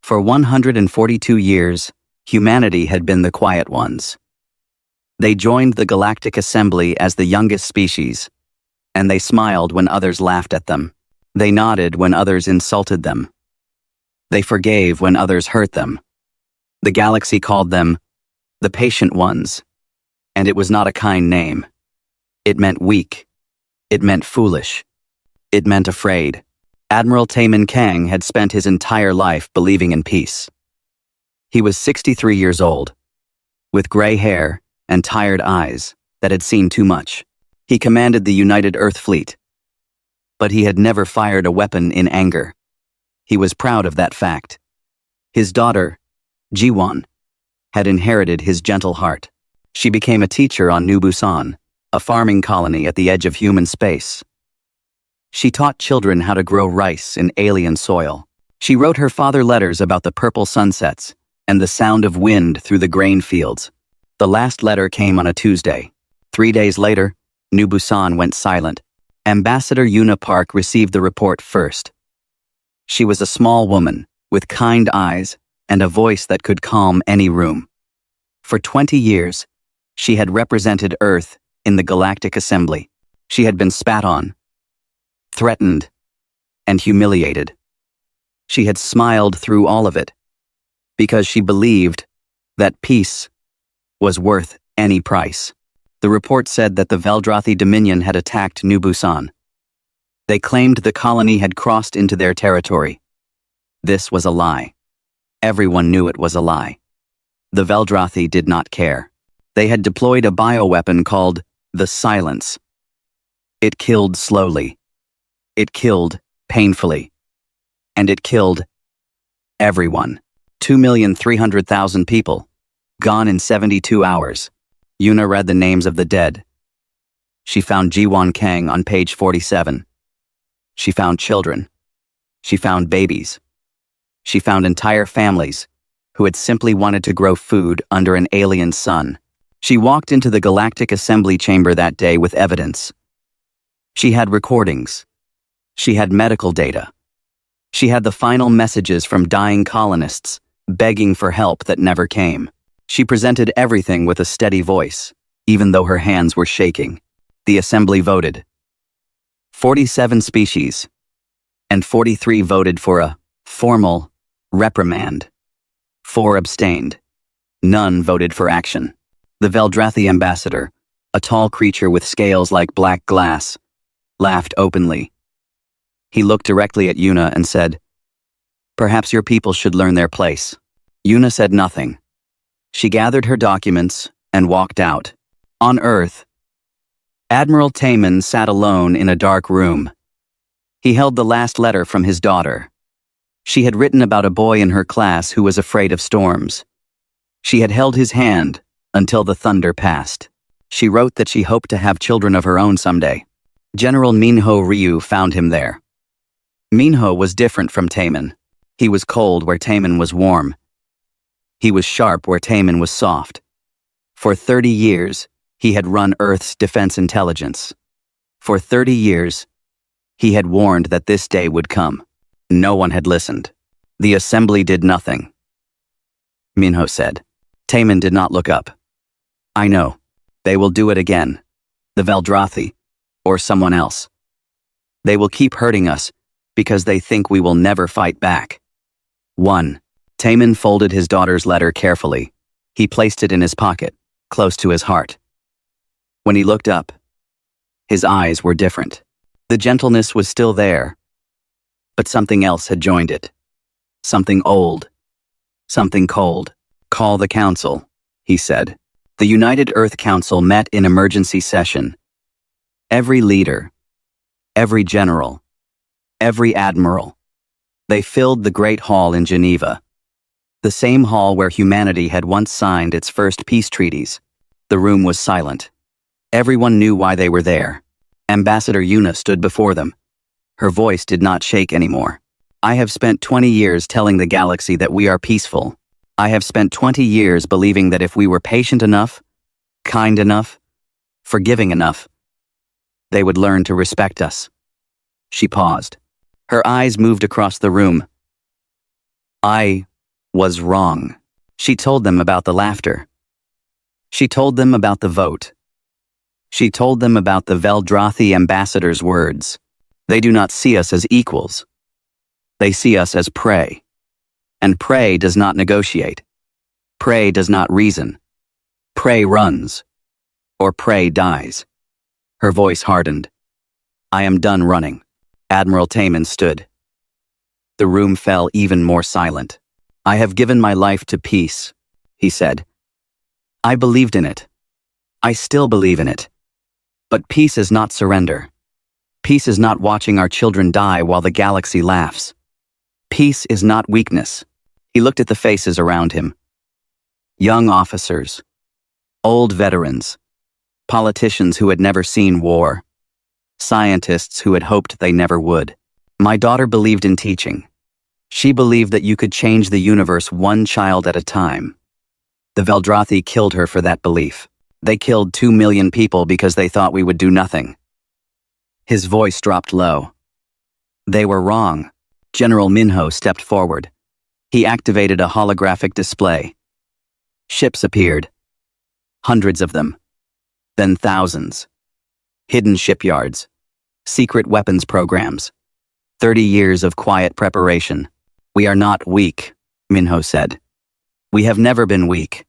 For 142 years, humanity had been the quiet ones. They joined the Galactic Assembly as the youngest species, and they smiled when others laughed at them. They nodded when others insulted them. They forgave when others hurt them. The galaxy called them the Patient Ones, and it was not a kind name. It meant weak. It meant foolish. It meant afraid. Admiral Taemin Kang had spent his entire life believing in peace. He was 63 years old, with gray hair and tired eyes that had seen too much. He commanded the United Earth Fleet, but he had never fired a weapon in anger. He was proud of that fact. His daughter, Jiwon, had inherited his gentle heart. She became a teacher on New Busan, a farming colony at the edge of human space. She taught children how to grow rice in alien soil. She wrote her father letters about the purple sunsets and the sound of wind through the grain fields. The last letter came on a Tuesday. 3 days later, New Busan went silent. Ambassador Yuna Park received the report first. She was a small woman with kind eyes and a voice that could calm any room. For 20 years, she had represented Earth in the Galactic Assembly. She had been spat on, threatened, and humiliated. She had smiled through all of it because she believed that peace was worth any price. The report said that the Veldrathi Dominion had attacked New Busan. They claimed the colony had crossed into their territory. This was a lie. Everyone knew it was a lie. The Veldrathi did not care. They had deployed a bioweapon called the Silence. It killed slowly. It killed painfully. And it killed everyone. 2,300,000 people, gone in 72 hours. Yuna read the names of the dead. She found Jiwon Kang on page 47. She found children. She found babies. She found entire families who had simply wanted to grow food under an alien sun. She walked into the Galactic Assembly chamber that day with evidence. She had recordings. She had medical data. She had the final messages from dying colonists, begging for help that never came. She presented everything with a steady voice, even though her hands were shaking. The assembly voted. 47 species, and 43 voted for a formal reprimand. 4 abstained. None voted for action. The Veldrathi ambassador, a tall creature with scales like black glass, laughed openly. He looked directly at Yuna and said, "Perhaps your people should learn their place." Yuna said nothing. She gathered her documents and walked out. On Earth, Admiral Taemin sat alone in a dark room. He held the last letter from his daughter. She had written about a boy in her class who was afraid of storms. She had held his hand until the thunder passed. She wrote that she hoped to have children of her own someday. General Minho Ryu found him there. Minho was different from Taemin. He was cold where Taemin was warm. He was sharp where Taemin was soft. For 30 years, he had run Earth's defense intelligence. For 30 years, he had warned that this day would come. No one had listened. The assembly did nothing. Minho said. Taemin did not look up. "I know. They will do it again. The Veldrathi, or someone else. They will keep hurting us because they think we will never fight back." 1. Taemin folded his daughter's letter carefully. He placed it in his pocket, close to his heart. When he looked up, his eyes were different. The gentleness was still there, but something else had joined it. Something old. Something cold. "Call the council," he said. The United Earth Council met in emergency session. Every leader, every general, every admiral. They filled the Great Hall in Geneva, the same hall where humanity had once signed its first peace treaties. The room was silent. Everyone knew why they were there. Ambassador Yuna stood before them. Her voice did not shake anymore. "I have spent 20 years telling the galaxy that we are peaceful. I have spent 20 years believing that if we were patient enough, kind enough, forgiving enough, they would learn to respect us." She paused. Her eyes moved across the room. "I was wrong. She told them about the laughter. She told them about the vote. She told them about the Veldrathi ambassador's words. They do not see us as equals. They see us as prey. And prey does not negotiate. Prey does not reason. Prey runs. Or prey dies. Her voice hardened. I am done running. Admiral Taman stood. The room fell even more silent. I have given my life to peace, he said. I believed in it. I still believe in it. But peace is not surrender. Peace is not watching our children die while the galaxy laughs. Peace is not weakness. He looked at the faces around him. Young officers. Old veterans. Politicians who had never seen war. Scientists who had hoped they never would. My daughter believed in teaching. She believed that you could change the universe one child at a time. The Veldrathi killed her for that belief. They killed 2 million people because they thought we would do nothing. His voice dropped low. They were wrong. General Minho stepped forward. He activated a holographic display. Ships appeared. Hundreds of them. Then thousands. Hidden shipyards. Secret weapons programs. 30 years of quiet preparation. We are not weak, Minho said. We have never been weak.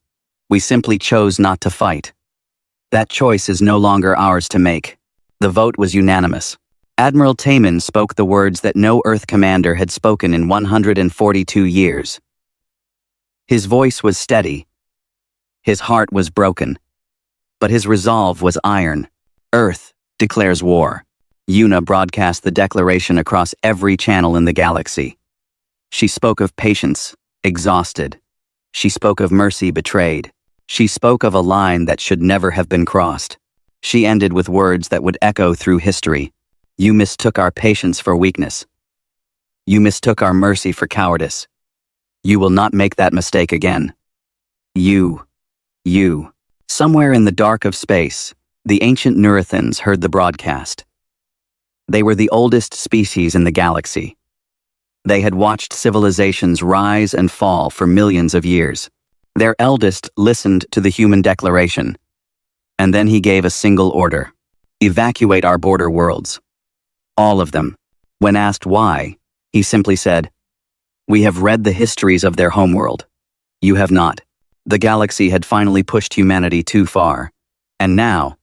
We simply chose not to fight. That choice is no longer ours to make. The vote was unanimous. Admiral Taman spoke the words that no Earth commander had spoken in 142 years. His voice was steady. His heart was broken. But his resolve was iron. Earth declares war. Una broadcast the declaration across every channel in the galaxy. She spoke of patience, exhausted. She spoke of mercy betrayed. She spoke of a line that should never have been crossed. She ended with words that would echo through history. You mistook our patience for weakness. You mistook our mercy for cowardice. You will not make that mistake again. You. Somewhere in the dark of space, the ancient Neurithans heard the broadcast. They were the oldest species in the galaxy. They had watched civilizations rise and fall for millions of years. Their eldest listened to the human declaration. And then he gave a single order. Evacuate our border worlds. All of them. When asked why, he simply said, We have read the histories of their homeworld. You have not. The galaxy had finally pushed humanity too far. And now,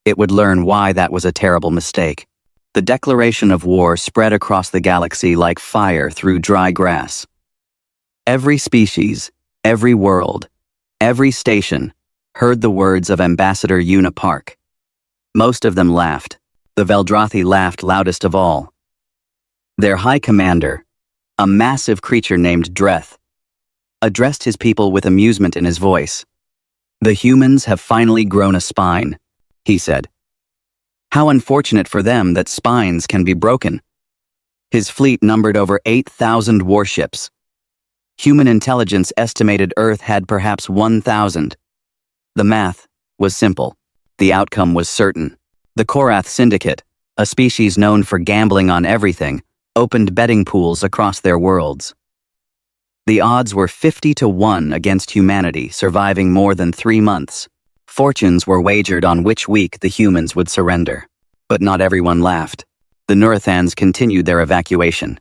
it would learn why that was a terrible mistake. The declaration of war spread across the galaxy like fire through dry grass. Every species, every world, every station heard the words of Ambassador Una Park. Most of them laughed. The Veldrathi laughed loudest of all. Their high commander, a massive creature named Dreth, addressed his people with amusement in his voice. The humans have finally grown a spine, he said. How unfortunate for them that spines can be broken. His fleet numbered over 8,000 warships. Human intelligence estimated Earth had perhaps 1,000. The math was simple. The outcome was certain. The Korath Syndicate, a species known for gambling on everything, opened betting pools across their worlds. The odds were 50-1 against humanity surviving more than 3 months. Fortunes were wagered on which week the humans would surrender. But not everyone laughed. The Neurithans continued their evacuation.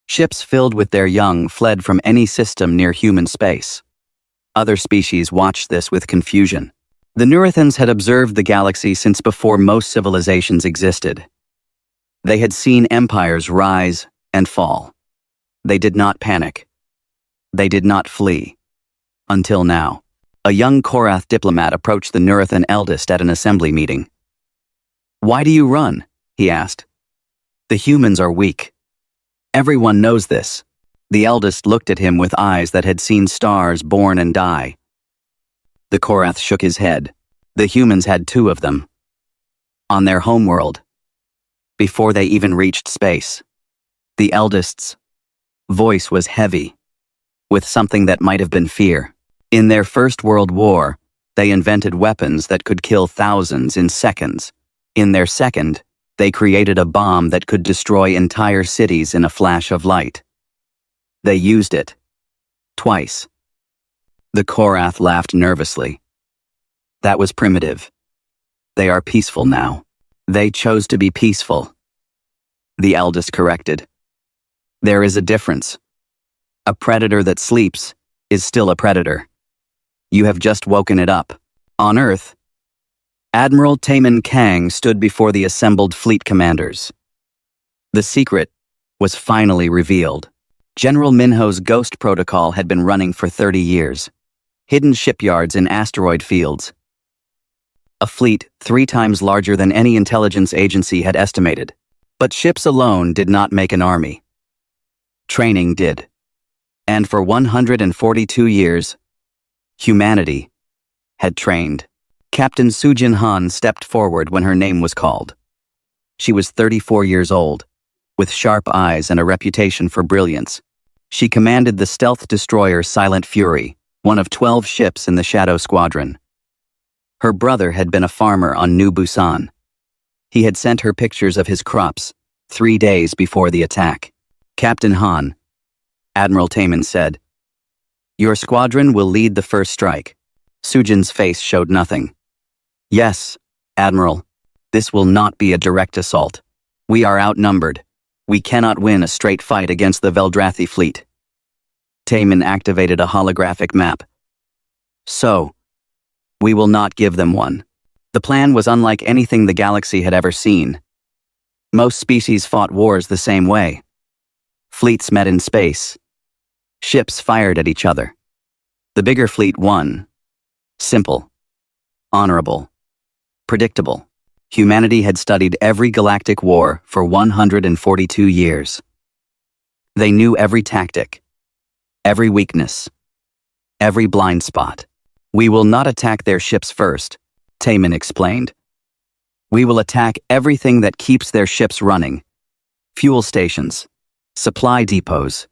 Ships filled with their young fled from any system near human space. Other species watched this with confusion. The Neurithans had observed the galaxy since before most civilizations existed. They had seen empires rise and fall. They did not panic. They did not flee. Until now. A young Korath diplomat approached the Neurithan eldest at an assembly meeting. Why do you run? He asked. The humans are weak. Everyone knows this. The eldest looked at him with eyes that had seen stars born and die. The Korath shook his head. The humans had 2 of them. On their homeworld. Before they even reached space. The eldest's voice was heavy, with something that might have been fear. In their First World War, they invented weapons that could kill thousands in seconds. In their second, they created a bomb that could destroy entire cities in a flash of light. They used it. Twice. The Korath laughed nervously. That was primitive. They are peaceful now. They chose to be peaceful. The eldest corrected. There is a difference. A predator that sleeps is still a predator. You have just woken it up. On Earth, Admiral Taemin Kang stood before the assembled fleet commanders. The secret was finally revealed. General Minho's ghost protocol had been running for 30 years. Hidden shipyards in asteroid fields. A fleet 3 times larger than any intelligence agency had estimated. But ships alone did not make an army. Training did. And for 142 years, humanity had trained. Captain Sujin Han stepped forward when her name was called. She was 34 years old, with sharp eyes and a reputation for brilliance. She commanded the stealth destroyer Silent Fury, one of 12 ships in the Shadow Squadron. Her brother had been a farmer on New Busan. He had sent her pictures of his crops 3 days before the attack. Captain Han, Admiral Taemin said, "Your squadron will lead the first strike." Sujin's face showed nothing. "Yes, Admiral, this will not be a direct assault. We are outnumbered. We cannot win a straight fight against the Veldrathi fleet." Taemin activated a holographic map. "So, we will not give them one." The plan was unlike anything the galaxy had ever seen. Most species fought wars the same way. Fleets met in space. Ships fired at each other. The bigger fleet won. Simple. Honorable. Predictable. Humanity had studied every galactic war for 142 years. They knew every tactic, every weakness, every blind spot. "We will not attack their ships first," Taemin explained. "We will attack everything that keeps their ships running. Fuel stations, supply depots,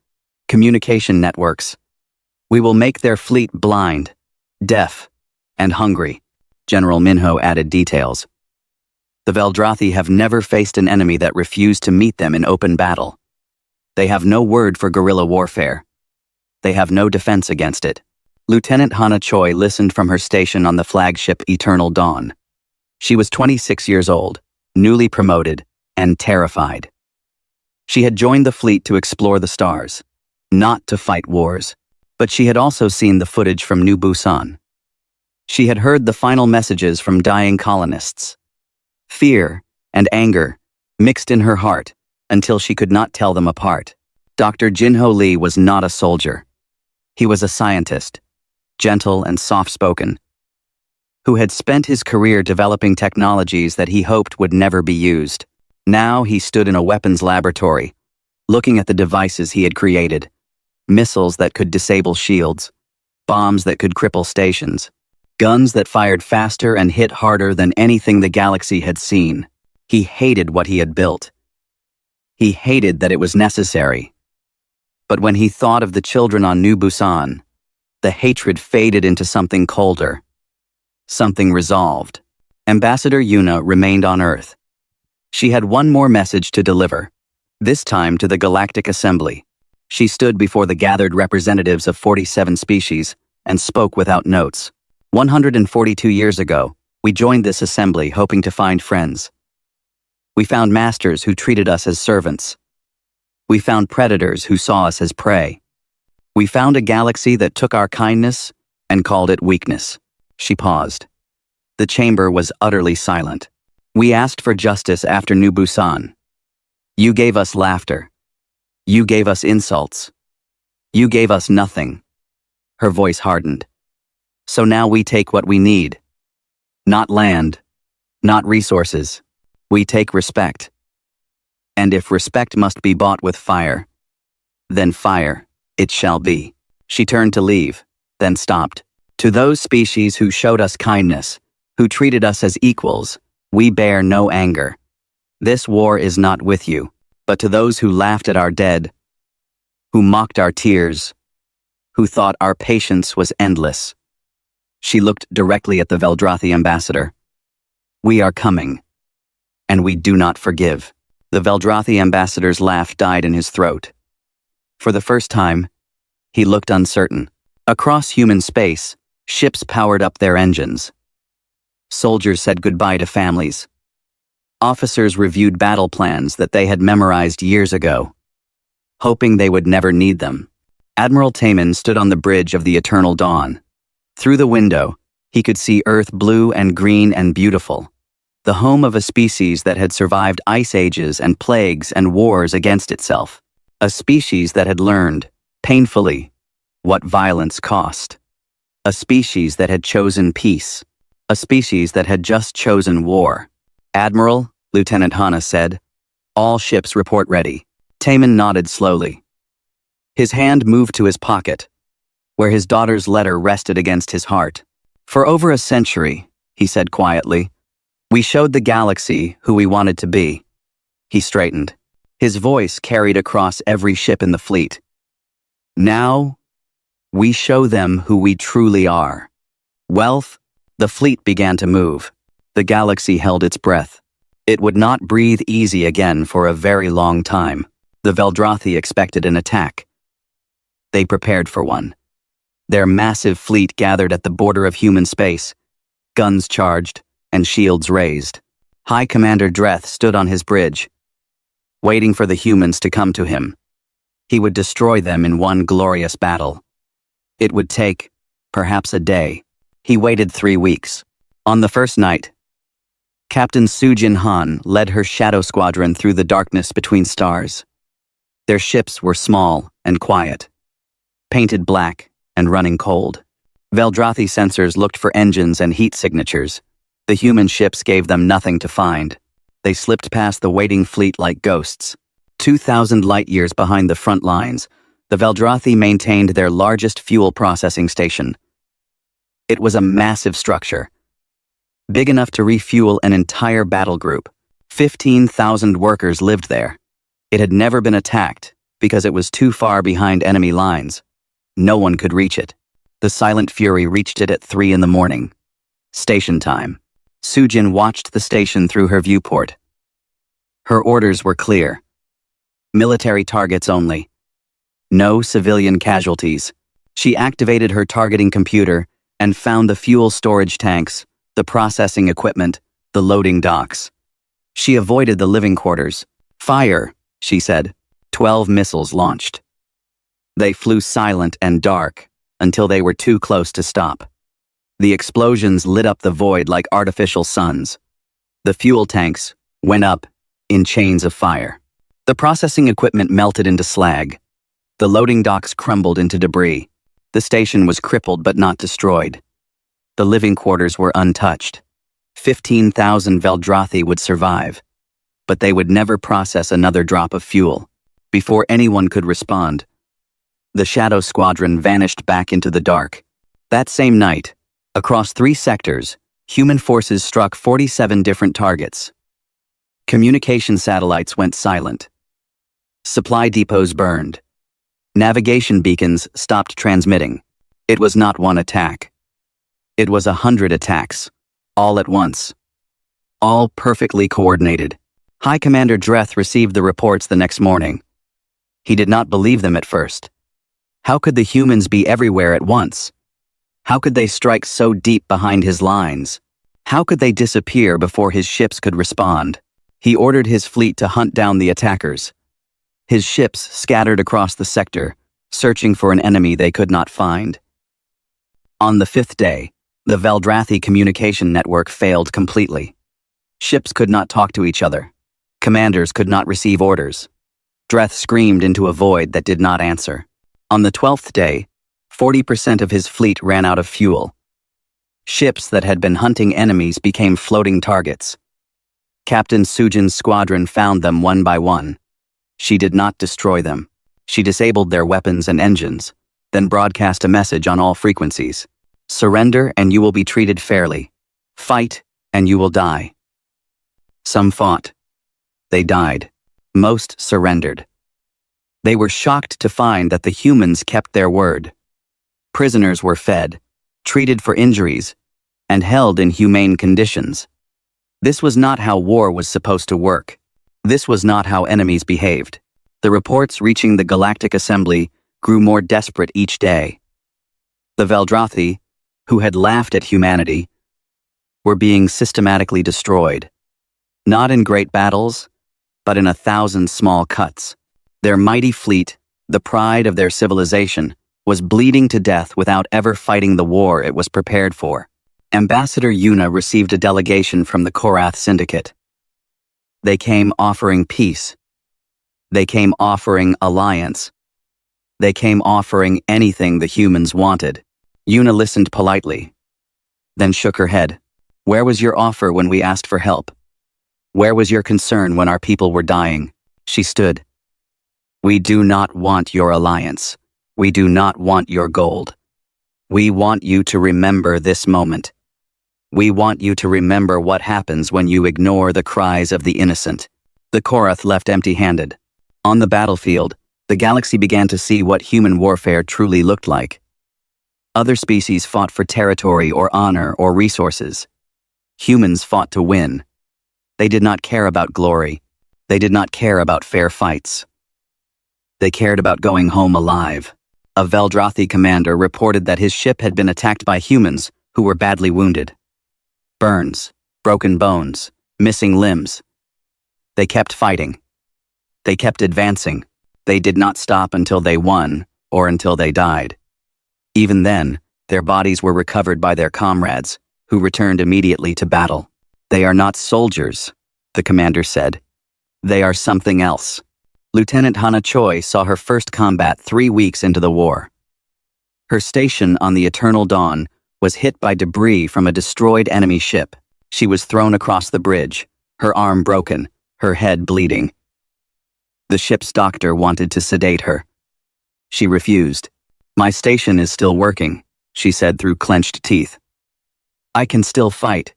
communication networks. We will make their fleet blind, deaf, and hungry." General Minho added details. "The Veldrathi have never faced an enemy that refused to meet them in open battle. They have no word for guerrilla warfare. They have no defense against it." Lieutenant Hana Choi listened from her station on the flagship Eternal Dawn. She was 26 years old, newly promoted, and terrified. She had joined the fleet to explore the stars, not to fight wars, but she had also seen the footage from New Busan. She had heard the final messages from dying colonists. Fear and anger mixed in her heart until she could not tell them apart. Dr. Jinho Lee was not a soldier. He was a scientist, gentle and soft-spoken, who had spent his career developing technologies that he hoped would never be used. Now he stood in a weapons laboratory, looking at the devices he had created. Missiles that could disable shields, bombs that could cripple stations, guns that fired faster and hit harder than anything the galaxy had seen. He hated what he had built. He hated that it was necessary. But when he thought of the children on New Busan, the hatred faded into something colder, something resolved. Ambassador Yuna remained on Earth. She had one more message to deliver, this time to the Galactic Assembly. She stood before the gathered representatives of 47 species and spoke without notes. 142 years ago, we joined this assembly hoping to find friends. We found masters who treated us as servants. We found predators who saw us as prey. We found a galaxy that took our kindness and called it weakness. She paused. The chamber was utterly silent. We asked for justice after New Busan. You gave us laughter. You gave us insults. You gave us nothing. Her voice hardened. So now we take what we need. Not land, not resources. We take respect. And if respect must be bought with fire, then fire it shall be. She turned to leave, then stopped. To those species who showed us kindness, who treated us as equals, we bear no anger. This war is not with you, but to those who laughed at our dead, who mocked our tears, who thought our patience was endless. She looked directly at the Veldrathi ambassador. We are coming, and we do not forgive. The Veldrathi ambassador's laugh died in his throat. For the first time, He looked uncertain. Across human space, ships powered up their engines. Soldiers said goodbye to families. Officers reviewed battle plans that they had memorized years ago, hoping they would never need them. Admiral Taman stood on the bridge of the eternal dawn. Through the window, he could see Earth blue and green and beautiful, the home of a species that had survived ice ages and plagues and wars against itself. A species that had learned, painfully, what violence cost. A species that had chosen peace. A species that had just chosen war. "Admiral," Lieutenant Hanna said, "all ships report ready." Taman nodded slowly. His hand moved to his pocket, where his daughter's letter rested against his heart. "For over a century," he said quietly, "we showed the galaxy who we wanted to be." He straightened. His voice carried across every ship in the fleet. "Now, we show them who we truly are." Wealth, the fleet began to move. The galaxy held its breath. It would not breathe easy again for a very long time. The Veldrathi expected an attack. They prepared for one. Their massive fleet gathered at the border of human space, guns charged and shields raised. High Commander Dreth stood on his bridge, waiting for the humans to come to him. He would destroy them in one glorious battle. It would take, perhaps, a day. He waited 3 weeks. On the first night, Captain Sujin Han led her shadow squadron through the darkness between stars. Their ships were small and quiet, painted black and running cold. Veldrathi sensors looked for engines and heat signatures. The human ships gave them nothing to find. They slipped past the waiting fleet like ghosts. 2,000 light-years behind the front lines, the Veldrathi maintained their largest fuel processing station. It was a massive structure, big enough to refuel an entire battle group. 15,000 workers lived there. It had never been attacked because it was too far behind enemy lines. No one could reach it. The Silent Fury reached it at 3 in the morning. Station time. Sujin watched the station through her viewport. Her orders were clear. Military targets only. No civilian casualties. She activated her targeting computer and found the fuel storage tanks, the processing equipment, the loading docks. She avoided the living quarters. "Fire," she said. 12 missiles launched. They flew silent and dark until they were too close to stop. The explosions lit up the void like artificial suns. The fuel tanks went up in chains of fire. The processing equipment melted into slag. The loading docks crumbled into debris. The station was crippled but not destroyed. The living quarters were untouched. 15,000 Veldrathi would survive, but they would never process another drop of fuel. Before anyone could respond, the Shadow Squadron vanished back into the dark. That same night, across 3 sectors, human forces struck 47 different targets. Communication satellites went silent. Supply depots burned. Navigation beacons stopped transmitting. It was not one attack. It was 100 attacks, all at once. All perfectly coordinated. High Commander Dreth received the reports the next morning. He did not believe them at first. How could the humans be everywhere at once? How could they strike so deep behind his lines? How could they disappear before his ships could respond? He ordered his fleet to hunt down the attackers. His ships scattered across the sector, searching for an enemy they could not find. On the 5th day, the Veldrathi communication network failed completely. Ships could not talk to each other. Commanders could not receive orders. Dreth screamed into a void that did not answer. On the 12th day, 40% of his fleet ran out of fuel. Ships that had been hunting enemies became floating targets. Captain Sujin's squadron found them one by one. She did not destroy them. She disabled their weapons and engines, then broadcast a message on all frequencies. "Surrender and you will be treated fairly. Fight and you will die." Some fought. They died. Most surrendered. They were shocked to find that the humans kept their word. Prisoners were fed, treated for injuries, and held in humane conditions. This was not how war was supposed to work. This was not how enemies behaved. The reports reaching the Galactic Assembly grew more desperate each day. The Veldrathi, who had laughed at humanity, were being systematically destroyed. Not in great battles, but in 1,000 small cuts. Their mighty fleet, the pride of their civilization, was bleeding to death without ever fighting the war it was prepared for. Ambassador Yuna received a delegation from the Korath Syndicate. They came offering peace. They came offering alliance. They came offering anything the humans wanted. Yuna listened politely, then shook her head. Where was your offer when we asked for help? Where was your concern when our people were dying? She stood. We do not want your alliance. We do not want your gold. We want you to remember this moment. We want you to remember what happens when you ignore the cries of the innocent. The Korath left empty-handed. On the battlefield, the galaxy began to see what human warfare truly looked like. Other species fought for territory or honor or resources. Humans fought to win. They did not care about glory. They did not care about fair fights. They cared about going home alive. A Veldrathi commander reported that his ship had been attacked by humans who were badly wounded. Burns, broken bones, missing limbs. They kept fighting. They kept advancing. They did not stop until they won or until they died. Even then, their bodies were recovered by their comrades, who returned immediately to battle. They are not soldiers, the commander said. They are something else. Lieutenant Hana Choi saw her first combat 3 weeks into the war. Her station on the Eternal Dawn was hit by debris from a destroyed enemy ship. She was thrown across the bridge, her arm broken, her head bleeding. The ship's doctor wanted to sedate her. She refused. My station is still working, she said through clenched teeth. I can still fight.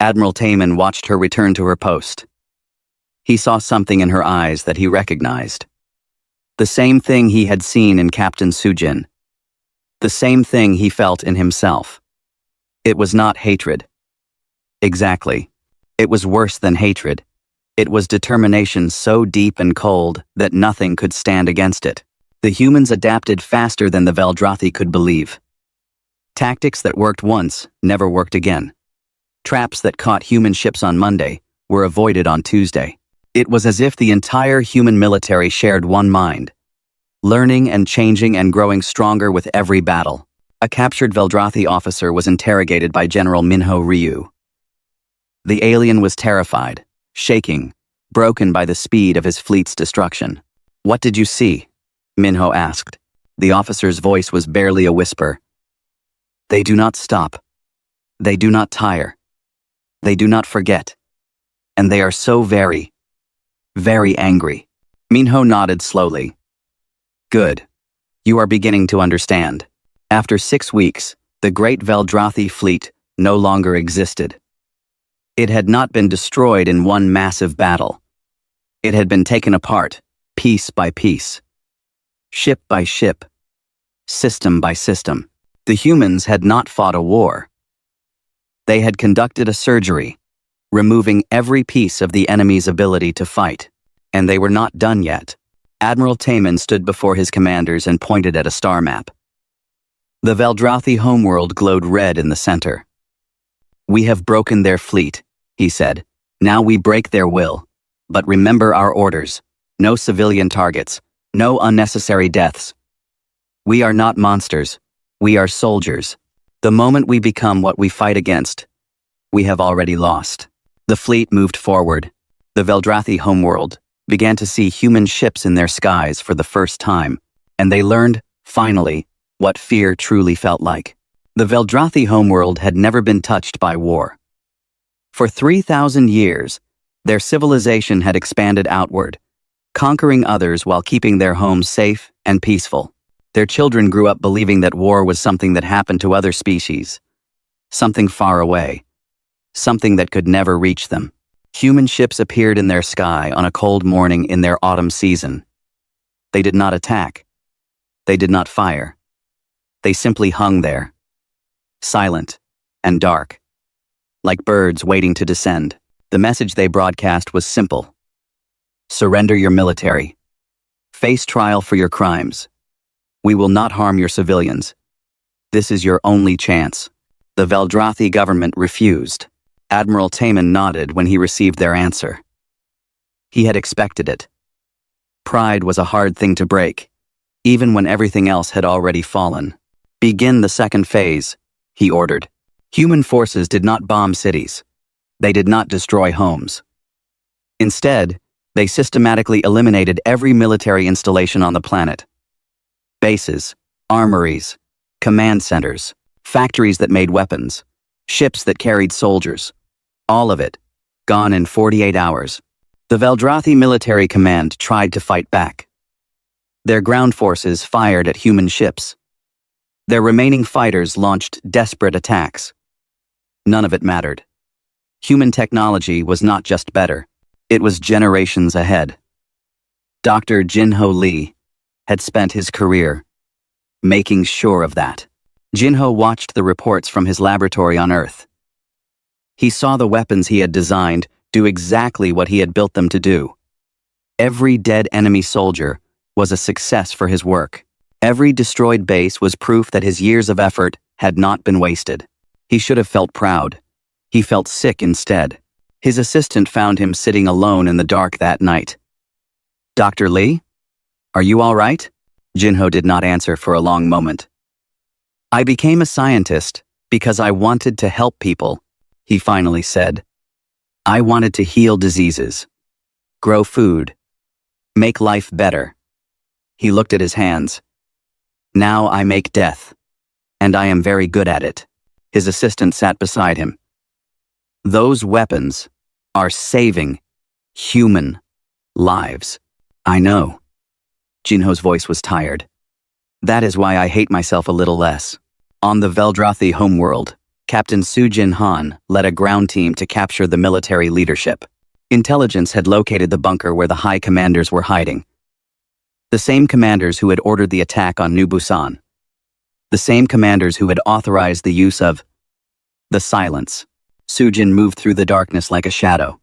Admiral Taman watched her return to her post. He saw something in her eyes that he recognized. The same thing he had seen in Captain Sujin. The same thing he felt in himself. It was not hatred. Exactly. It was worse than hatred. It was determination so deep and cold that nothing could stand against it. The humans adapted faster than the Veldrathi could believe. Tactics that worked once never worked again. Traps that caught human ships on Monday were avoided on Tuesday. It was as if the entire human military shared one mind, learning and changing and growing stronger with every battle. A captured Veldrathi officer was interrogated by General Minho Ryu. The alien was terrified, shaking, broken by the speed of his fleet's destruction. What did you see? Minho asked. The officer's voice was barely a whisper. They do not stop. They do not tire. They do not forget. And they are so very, very angry. Minho nodded slowly. Good. You are beginning to understand. After 6 weeks, the great Veldrathi fleet no longer existed. It had not been destroyed in one massive battle. It had been taken apart, piece by piece. Ship by ship. System by system. The humans had not fought a war. They had conducted a surgery, removing every piece of the enemy's ability to fight. And they were not done yet. Admiral Taman stood before his commanders and pointed at a star map. The Veldrathi homeworld glowed red in the center. We have broken their fleet, he said. Now we break their will. But remember our orders. No civilian targets. No unnecessary deaths. We are not monsters. We are soldiers. The moment we become what we fight against, we have already lost. The fleet moved forward. The Veldrathi homeworld began to see human ships in their skies for the first time, and they learned, finally, what fear truly felt like. The Veldrathi homeworld had never been touched by war. For 3,000 years, their civilization had expanded outward, conquering others while keeping their homes safe and peaceful. Their children grew up believing that war was something that happened to other species, something far away, something that could never reach them. Human ships appeared in their sky on a cold morning in their autumn season. They did not attack. They did not fire. They simply hung there, silent and dark, like birds waiting to descend. The message they broadcast was simple. Surrender your military. Face trial for your crimes. We will not harm your civilians. This is your only chance." The Veldrathi government refused. Admiral Taman nodded when he received their answer. He had expected it. Pride was a hard thing to break, even when everything else had already fallen. "Begin the second phase," he ordered. Human forces did not bomb cities. They did not destroy homes. Instead, they systematically eliminated every military installation on the planet. Bases, armories, command centers, factories that made weapons, ships that carried soldiers. All of it, gone in 48 hours. The Veldrathi military command tried to fight back. Their ground forces fired at human ships. Their remaining fighters launched desperate attacks. None of it mattered. Human technology was not just better, it was generations ahead. Dr. Jinho Lee had spent his career making sure of that. Jinho watched the reports from his laboratory on Earth. He saw the weapons he had designed do exactly what he had built them to do. Every dead enemy soldier was a success for his work. Every destroyed base was proof that his years of effort had not been wasted. He should have felt proud. He felt sick instead. His assistant found him sitting alone in the dark that night. "Dr. Lee? Are you all right?" Jinho did not answer for a long moment. "I became a scientist because I wanted to help people," he finally said. "I wanted to heal diseases, grow food, make life better." He looked at his hands. "Now I make death, and I am very good at it." His assistant sat beside him. "Those weapons are saving human lives." "I know." Jinho's voice was tired. "That is why I hate myself a little less." On the Veldrathi homeworld, Captain Sujin Han led a ground team to capture the military leadership. Intelligence had located the bunker where the high commanders were hiding. The same commanders who had ordered the attack on New Busan. The same commanders who had authorized the use of the silence. Sujin moved through the darkness like a shadow.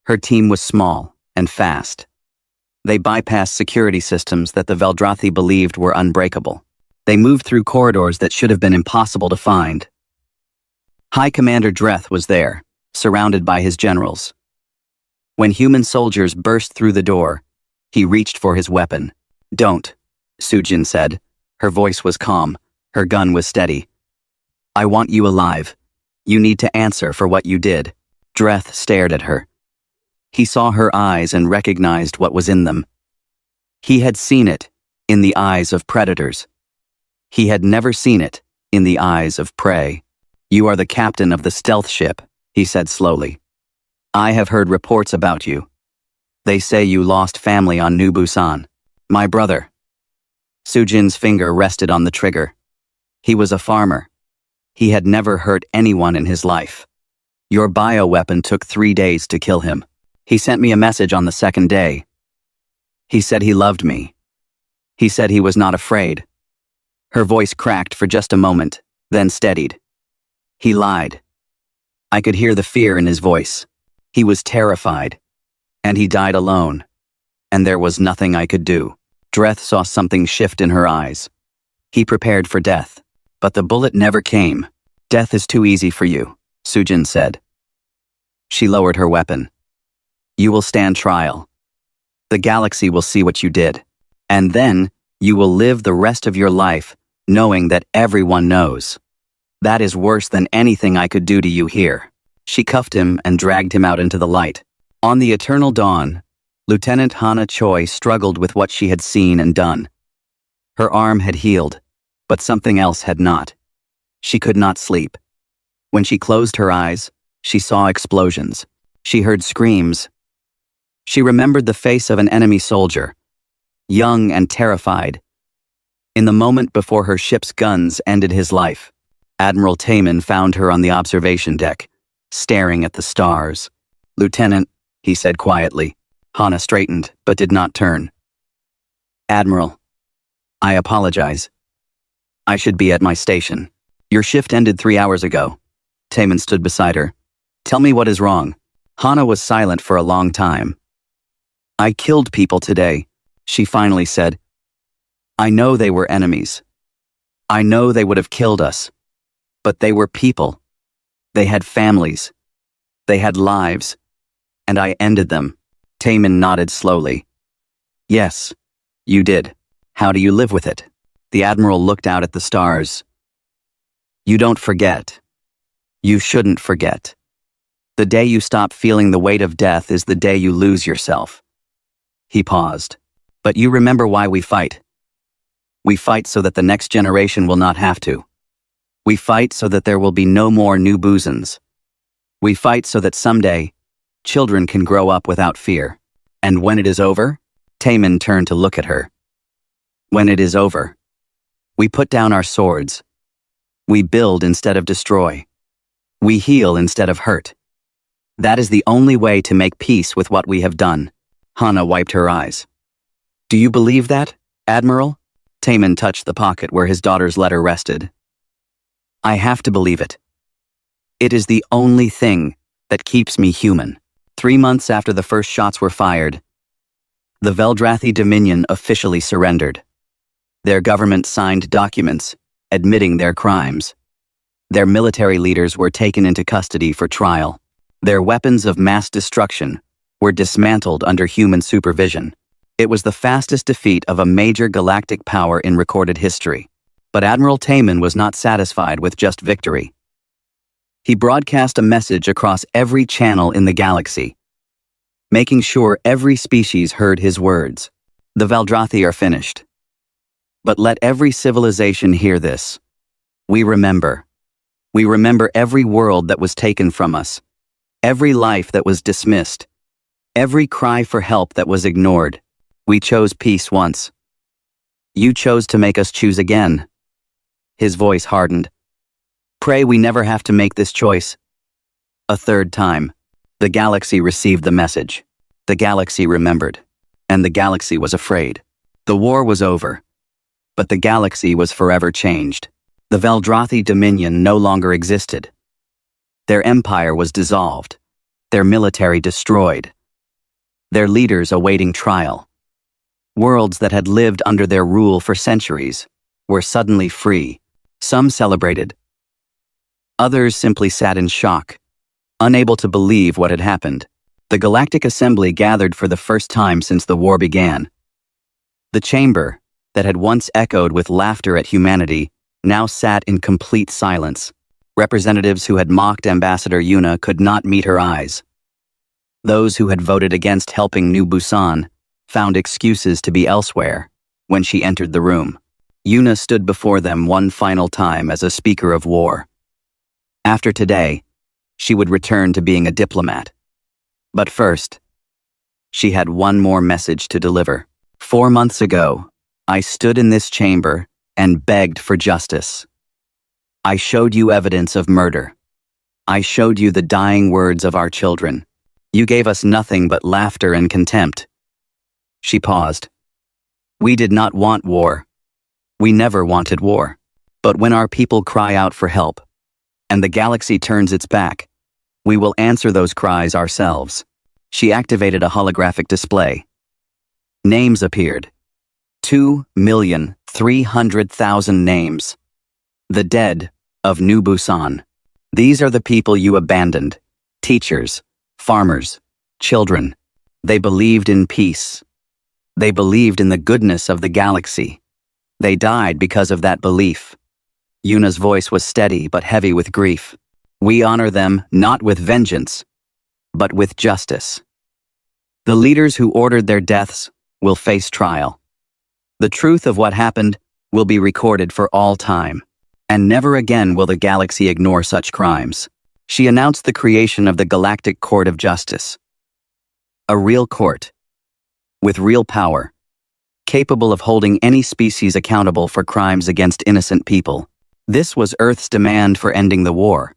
Her team was small and fast. They bypassed security systems that the Veldrathi believed were unbreakable. They moved through corridors that should have been impossible to find. High Commander Dreth was there, surrounded by his generals. When human soldiers burst through the door, he reached for his weapon. "Don't," Sujin said. Her voice was calm. Her gun was steady. "I want you alive. You need to answer for what you did." Dreth stared at her. He saw her eyes and recognized what was in them. He had seen it in the eyes of predators. He had never seen it in the eyes of prey. "You are the captain of the stealth ship," he said slowly. "I have heard reports about you. They say you lost family on New Busan." "My brother." Sujin's finger rested on the trigger. He was a farmer. He had never hurt anyone in his life. "Your bioweapon took 3 days to kill him. He sent me a message on the second day. He said he loved me. He said he was not afraid." Her voice cracked for just a moment, then steadied. "He lied." I could hear the fear in his voice. He was terrified. And he died alone. And there was nothing I could do. Dreth saw something shift in her eyes. He prepared for death. But the bullet never came. "Death is too easy for you," Sujin said. She lowered her weapon. "You will stand trial. The galaxy will see what you did. And then you will live the rest of your life knowing that everyone knows. That is worse than anything I could do to you here." She cuffed him and dragged him out into the light. On the eternal dawn, Lieutenant Hana Choi struggled with what she had seen and done. Her arm had healed, but something else had not. She could not sleep. When she closed her eyes, she saw explosions. She heard screams. She remembered the face of an enemy soldier, young and terrified. In the moment before her ship's guns ended his life, Admiral Taman found her on the observation deck, staring at the stars. "Lieutenant," he said quietly. Hana straightened, but did not turn. "Admiral, I apologize. I should be at my station. Your shift ended 3 hours ago." Taman stood beside her. "Tell me what is wrong." Hana was silent for a long time. "I killed people today," she finally said. I know they were enemies. I know they would have killed us. But they were people. They had families. They had lives. And I ended them. Taman nodded slowly. Yes, you did. How do you live with it? The Admiral looked out at the stars. You don't forget. You shouldn't forget. The day you stop feeling the weight of death is the day you lose yourself. He paused. But you remember why we fight. We fight so that the next generation will not have to. We fight so that there will be no more new boozens. We fight so that someday, children can grow up without fear. And when it is over, Taman turned to look at her. When it is over, we put down our swords. We build instead of destroy. We heal instead of hurt. That is the only way to make peace with what we have done. Hana wiped her eyes. Do you believe that, Admiral? Taman touched the pocket where his daughter's letter rested. I have to believe it. It is the only thing that keeps me human. 3 months after the first shots were fired, the Veldrathi Dominion officially surrendered. Their government signed documents admitting their crimes. Their military leaders were taken into custody for trial. Their weapons of mass destruction were dismantled under human supervision. It was the fastest defeat of a major galactic power in recorded history. But Admiral Taman was not satisfied with just victory. He broadcast a message across every channel in the galaxy, making sure every species heard his words. The Veldrathi are finished. But let every civilization hear this. We remember. We remember every world that was taken from us, every life that was dismissed, every cry for help that was ignored. We chose peace once. You chose to make us choose again. His voice hardened. Pray we never have to make this choice. A third time, the galaxy received the message. The galaxy remembered. And the galaxy was afraid. The war was over. But the galaxy was forever changed. The Veldrathi Dominion no longer existed. Their empire was dissolved. Their military destroyed. Their leaders awaiting trial. Worlds that had lived under their rule for centuries were suddenly free. Some celebrated. Others simply sat in shock, unable to believe what had happened. The Galactic Assembly gathered for the first time since the war began. The chamber, that had once echoed with laughter at humanity, now sat in complete silence. Representatives who had mocked Ambassador Yuna could not meet her eyes. Those who had voted against helping New Busan found excuses to be elsewhere when she entered the room. Yuna stood before them one final time as a speaker of war. After today, she would return to being a diplomat. But first, she had one more message to deliver. 4 months ago, I stood in this chamber and begged for justice. I showed you evidence of murder. I showed you the dying words of our children. You gave us nothing but laughter and contempt. She paused. We did not want war. We never wanted war. But when our people cry out for help, and the galaxy turns its back, we will answer those cries ourselves. She activated a holographic display. Names appeared. 2,300,000 names. The dead of New Busan. These are the people you abandoned. Teachers, farmers, children. They believed in peace. They believed in the goodness of the galaxy. They died because of that belief. Yuna's voice was steady but heavy with grief. We honor them not with vengeance, but with justice. The leaders who ordered their deaths will face trial. The truth of what happened will be recorded for all time, and never again will the galaxy ignore such crimes. She announced the creation of the Galactic Court of Justice. A real court, with real power, capable of holding any species accountable for crimes against innocent people. This was Earth's demand for ending the war.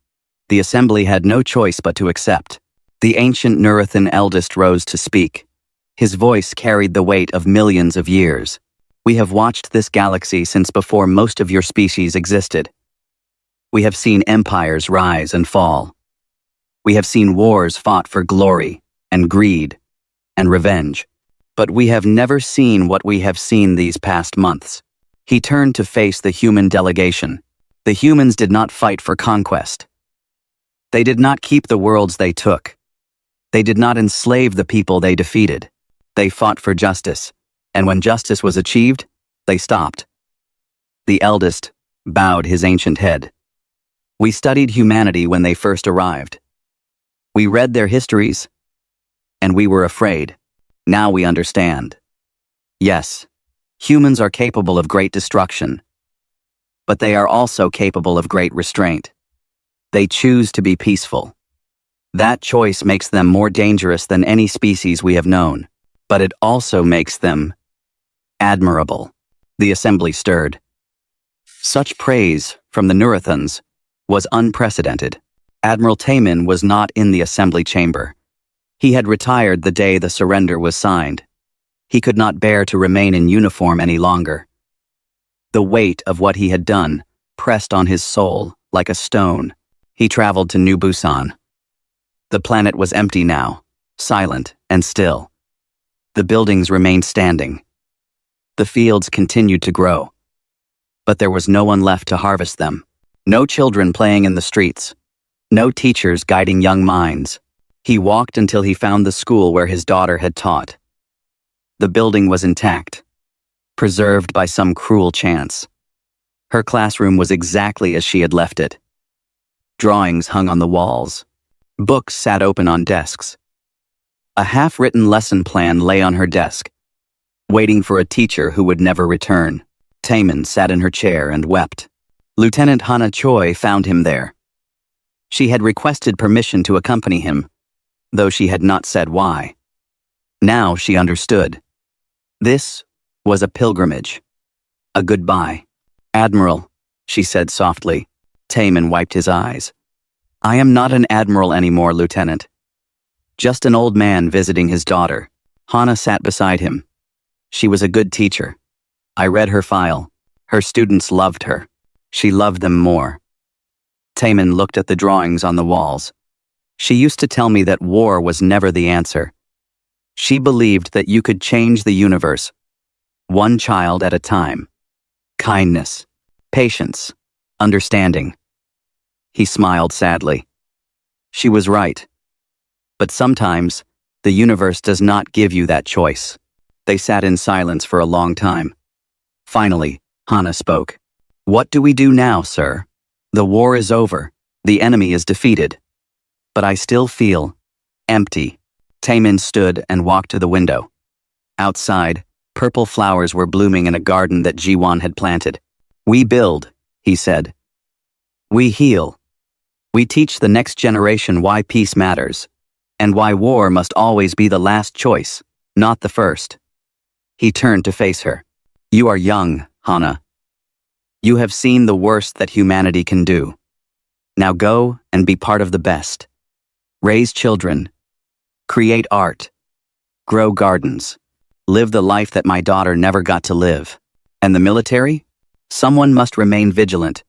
The Assembly had no choice but to accept. The ancient Nurathan eldest rose to speak. His voice carried the weight of millions of years. We have watched this galaxy since before most of your species existed. We have seen empires rise and fall. We have seen wars fought for glory and greed and revenge. But we have never seen what we have seen these past months. He turned to face the human delegation. The humans did not fight for conquest. They did not keep the worlds they took. They did not enslave the people they defeated. They fought for justice, and when justice was achieved, they stopped. The eldest bowed his ancient head. We studied humanity when they first arrived. We read their histories, and we were afraid. Now we understand. Yes, humans are capable of great destruction, but they are also capable of great restraint. They choose to be peaceful. That choice makes them more dangerous than any species we have known, but it also makes them admirable. The assembly stirred. Such praise from the Neurathans was unprecedented. Admiral Taman was not in the assembly chamber. He had retired the day the surrender was signed. He could not bear to remain in uniform any longer. The weight of what he had done pressed on his soul like a stone. He traveled to New Busan. The planet was empty now, silent and still. The buildings remained standing. The fields continued to grow. But there was no one left to harvest them. No children playing in the streets. No teachers guiding young minds. He walked until he found the school where his daughter had taught. The building was intact, preserved by some cruel chance. Her classroom was exactly as she had left it. Drawings hung on the walls. Books sat open on desks. A half-written lesson plan lay on her desk, waiting for a teacher who would never return. Taman sat in her chair and wept. Lieutenant Hana Choi found him there. She had requested permission to accompany him, though she had not said why. Now she understood. This was a pilgrimage, a goodbye. "Admiral," she said softly. Taman wiped his eyes. "I am not an admiral anymore, Lieutenant. Just an old man visiting his daughter." Hana sat beside him. She was a good teacher. I read her file. Her students loved her. She loved them more. Taman looked at the drawings on the walls. She used to tell me that war was never the answer. She believed that you could change the universe, one child at a time. Kindness, patience, understanding. He smiled sadly. She was right. But sometimes, the universe does not give you that choice. They sat in silence for a long time. Finally, Hana spoke. "What do we do now, sir? The war is over. The enemy is defeated. But I still feel empty." Taman stood and walked to the window. Outside, purple flowers were blooming in a garden that Jiwon had planted. "We build," he said. "We heal. We teach the next generation why peace matters, and why war must always be the last choice, not the first." He turned to face her. "You are young, Hana. You have seen the worst that humanity can do. Now go and be part of the best. Raise children. Create art. Grow gardens. Live the life that my daughter never got to live. And the military? Someone must remain vigilant.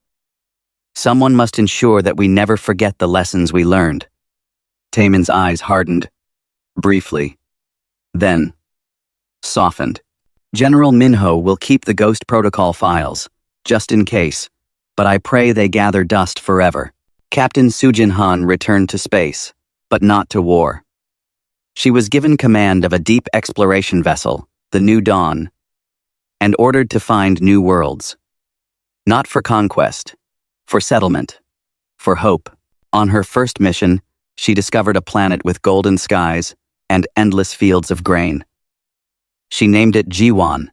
Someone must ensure that we never forget the lessons we learned." Taman's eyes hardened, briefly, then softened. "General Minho will keep the Ghost Protocol files, just in case, but I pray they gather dust forever." Captain Sujin Han returned to space, but not to war. She was given command of a deep exploration vessel, the New Dawn, and ordered to find new worlds. Not for conquest, for settlement, for hope. On her first mission, she discovered a planet with golden skies and endless fields of grain. She named it Jiwon,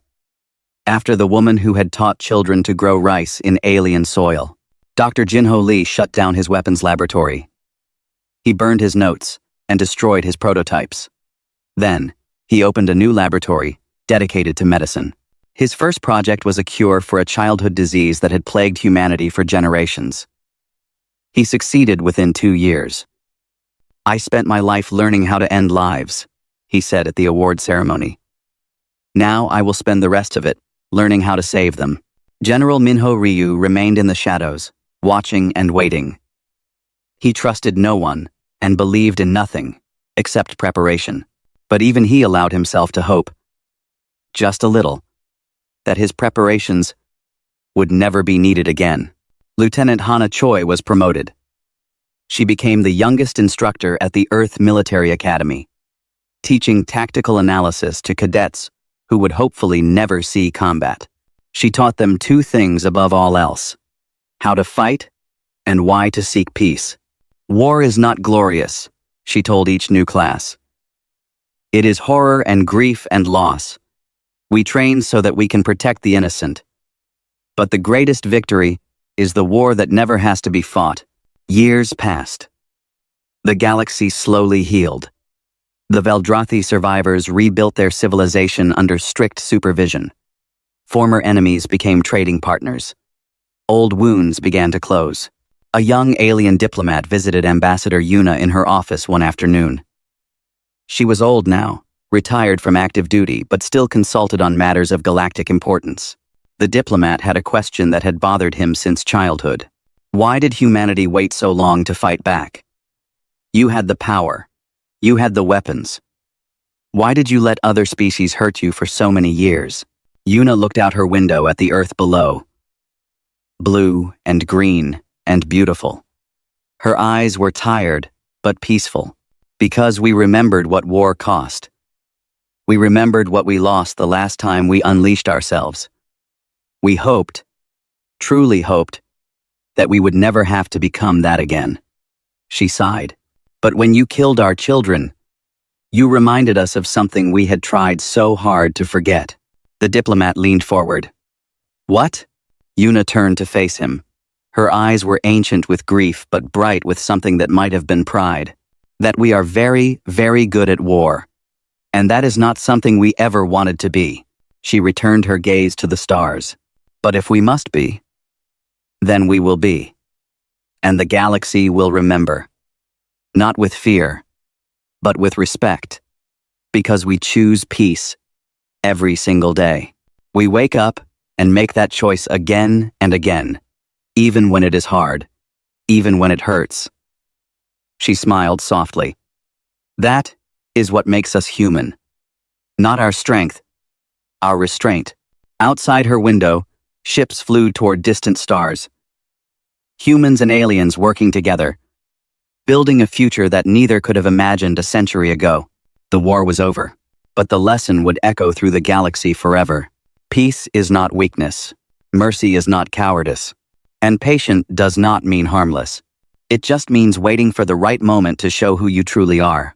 after the woman who had taught children to grow rice in alien soil. Dr. Jinho Lee shut down his weapons laboratory. He burned his notes and destroyed his prototypes. Then, he opened a new laboratory dedicated to medicine. His first project was a cure for a childhood disease that had plagued humanity for generations. He succeeded within 2 years. "I spent my life learning how to end lives," he said at the award ceremony. "Now I will spend the rest of it learning how to save them." General Minho Ryu remained in the shadows, watching and waiting. He trusted no one and believed in nothing except preparation. But even he allowed himself to hope, just a little, that his preparations would never be needed again. Lieutenant Hana Choi was promoted. She became the youngest instructor at the Earth Military Academy, teaching tactical analysis to cadets who would hopefully never see combat. She taught them two things above all else: how to fight and why to seek peace. War is not glorious, she told each new class. It is horror and grief and loss. We train so that we can protect the innocent. But the greatest victory is the war that never has to be fought. Years passed. The galaxy slowly healed. The Veldrathi survivors rebuilt their civilization under strict supervision. Former enemies became trading partners. Old wounds began to close. A young alien diplomat visited Ambassador Yuna in her office one afternoon. She was old now, retired from active duty, but still consulted on matters of galactic importance. The diplomat had a question that had bothered him since childhood. Why did humanity wait so long to fight back? You had the power. You had the weapons. Why did you let other species hurt you for so many years? Yuna looked out her window at the Earth below. Blue and green and beautiful. Her eyes were tired, but peaceful. Because we remembered what war cost. We remembered what we lost the last time we unleashed ourselves. We hoped, truly hoped, that we would never have to become that again. She sighed. But when you killed our children, you reminded us of something we had tried so hard to forget. The diplomat leaned forward. What? Yuna turned to face him. Her eyes were ancient with grief, but bright with something that might have been pride. That we are very, very good at war. And that is not something we ever wanted to be. She returned her gaze to the stars. But if we must be, then we will be. And the galaxy will remember. Not with fear, but with respect. Because we choose peace every single day. We wake up and make that choice again and again, even when it is hard, even when it hurts. She smiled softly. That is what makes us human. Not our strength, our restraint. Outside her window, ships flew toward distant stars. Humans and aliens working together, building a future that neither could have imagined a century ago. The war was over, but the lesson would echo through the galaxy forever. Peace is not weakness. Mercy is not cowardice. And patient does not mean harmless. It just means waiting for the right moment to show who you truly are.